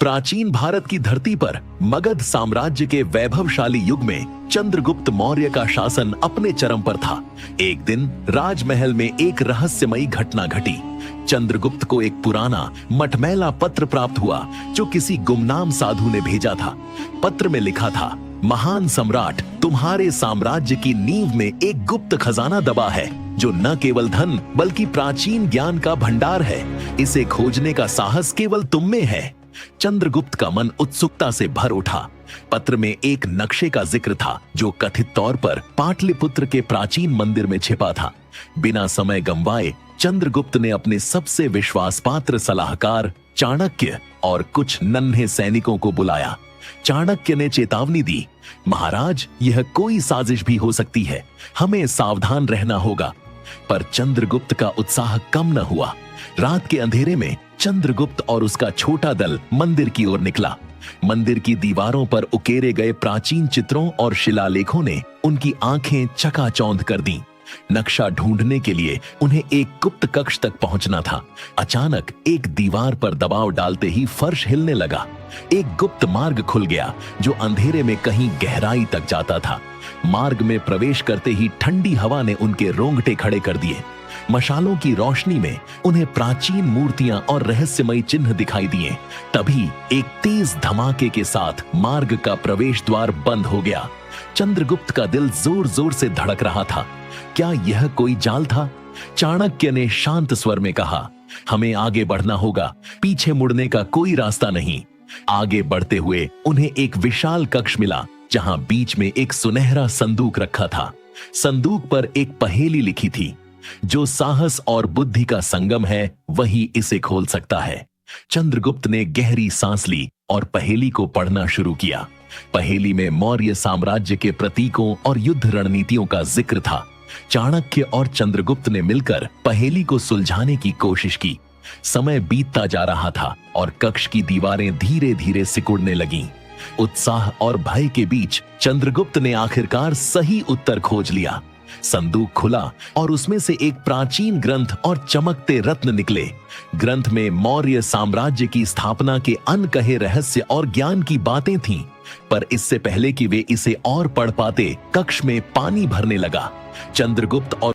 प्राचीन भारत की धरती पर मगध साम्राज्य के वैभवशाली युग में चंद्रगुप्त मौर्य का शासन अपने चरम पर था। एक दिन राजमहल में एक रहस्यमयी घटना घटी। चंद्रगुप्त को एक पुराना मटमैला पत्र प्राप्त हुआ जो किसी गुमनाम साधु ने भेजा था। पत्र में लिखा था, महान सम्राट, तुम्हारे साम्राज्य की नींव में एक गुप्त खजाना दबा है जो न केवल धन बल्कि प्राचीन ज्ञान का भंडार है। इसे खोजने का साहस केवल तुम में है। चंद्रगुप्त का मन उत्सुकता से भर उठा। पत्र में एक नक्शे का जिक्र था जो कथित तौर पर पाटलिपुत्र के प्राचीन मंदिर में छिपा था। बिना समय गंवाए चंद्रगुप्त ने अपने सबसे विश्वासपात्र सलाहकार चाणक्य और कुछ नन्हे सैनिकों को बुलाया। चाणक्य ने चेतावनी दी, महाराज, यह कोई साजिश भी हो सकती है, हमें सावधान रहना होगा। पर चंद्रगुप्त का उत्साह कम न हुआ। रात के अंधेरे में चंद्रगुप्त और उसका छोटा दल मंदिर की ओर निकला। मंदिर की दीवारों पर उकेरे गए प्राचीन चित्रों और शिलालेखों ने उनकी आंखें चकाचौंध कर दी। नक्शा ढूंढने के लिए उन्हें एक गुप्त कक्ष तक पहुंचना था। अचानक एक दीवार पर दबाव डालते ही फर्श हिलने लगा। एक गुप्त मार्ग खुल गया जो अंधेरे में कहीं गहराई तक जाता था। मार्ग में प्रवेश करते ही ठंडी हवा ने उनके रोंगटे खड़े कर दिए। मशालों की रोशनी में उन्हें प्राचीन मूर्तियां और रहस्यमयी चिन्ह दिखाई दिए। तभी एक तेज धमाके के साथ मार्ग का प्रवेश द्वार बंद हो गया। चंद्रगुप्त का दिल जोर जोर से धड़क रहा था। क्या यह कोई जाल था? चाणक्य ने शांत स्वर में कहा, हमें आगे बढ़ना होगा, पीछे मुड़ने का कोई रास्ता नहीं। आगे बढ़ते हुए उन्हें एक विशाल कक्ष मिला जहां बीच में एक सुनहरा संदूक रखा था। संदूक पर एक पहेली लिखी थी, जो साहस और बुद्धि का संगम है वही इसे खोल सकता है। चंद्रगुप्त ने गहरी सांस ली और पहेली को पढ़ना शुरू किया। पहेली में मौर्य साम्राज्य के प्रतीकों और युद्ध रणनीतियों का जिक्र था। चाणक्य और चंद्रगुप्त ने मिलकर पहेली को सुलझाने की कोशिश की। समय बीतता जा रहा था और कक्ष की दीवारें धीरे धीरे सिकुड़ने लगीं। उत्साह और भय के बीच चंद्रगुप्त ने आखिरकार सही उत्तर खोज लिया। संदूक खुला और उसमें से एक प्राचीन ग्रंथ और चमकते रत्न निकले। ग्रंथ में मौर्य साम्राज्य की स्थापना के अनकहे रहस्य और ज्ञान की बातें थीं। पर इससे पहले कि वे इसे और पढ़ पाते, कक्ष में पानी भरने लगा। चंद्रगुप्त और